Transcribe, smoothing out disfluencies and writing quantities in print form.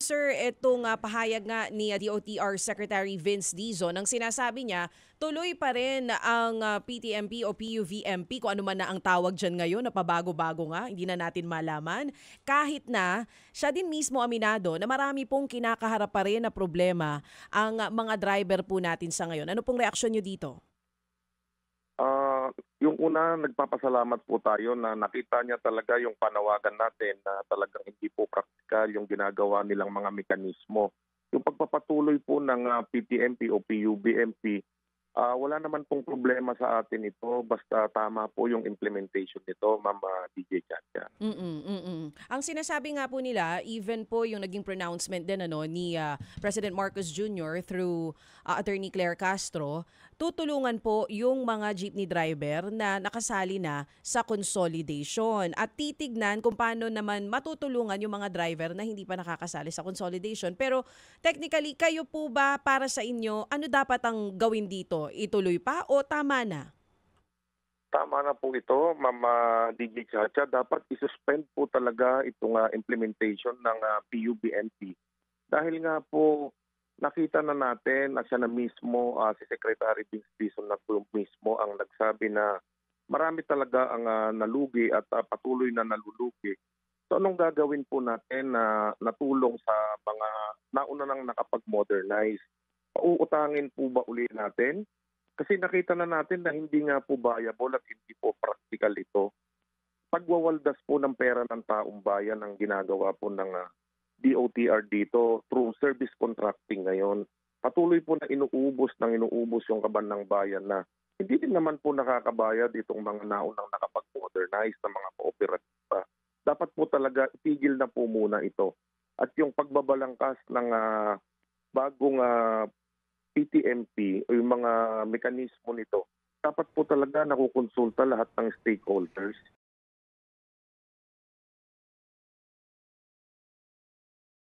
sir, itong pahayag nga ni DOTR Secretary Vince Dizon ang sinasabi niya, tuloy pa rin ang PTMP o PUVMP kung ano man na ang tawag dyan ngayon na pabago-bago nga, hindi na natin malaman. Kahit na siya din mismo aminado na marami pong kinakaharap pa rin na problema ang mga driver po natin sa ngayon. Ano pong reaksyon nyo dito? Yung una, nagpapasalamat po tayo na nakita niya talaga yung panawagan natin na talagang hindi po praktikal yung ginagawa nilang mga mekanismo. Yung pagpapatuloy po ng PTMP o PUBMP, wala naman pong problema sa atin ito basta tama po yung implementation nito, Ma'am DJ Chacha. Ang sinasabi nga po nila, even po yung naging pronouncement din ni President Marcos Jr. through Attorney Claire Castro, tutulungan po yung mga jeepney driver na nakasali na sa consolidation at titignan kung paano naman matutulungan yung mga driver na hindi pa nakakasali sa consolidation. Pero technically, kayo po ba para sa inyo, ano dapat ang gawin dito? Ituloy pa o tama na? Tama na po ito, Ma'am DJ Chacha. Dapat isuspend po talaga itong implementation ng PUBNP. Dahil nga po, nakita na natin na siya na mismo, si Secretary Vince Dizon na po mismo ang nagsabi na marami talaga ang nalugi at patuloy na nalulugi. So anong gagawin po natin na natulong sa mga nauna nang nakapag-modernize? Pauutangin po ba uli natin? Kasi nakita na natin na hindi nga po viable at hindi po practical ito. Pagwawaldas po ng pera ng taong bayan ang ginagawa po ng DOTR dito through service contracting ngayon. Patuloy po na inuubos yung kaban ng bayan na hindi din naman po nakakabayad itong mga naunang nakapag-modernize na mga kooperatiba. Dapat po talaga itigil na po muna ito. At yung pagbabalangkas ng bagong PTMP o yung mga mekanismo nito, dapat po talaga nakukonsulta lahat ng stakeholders.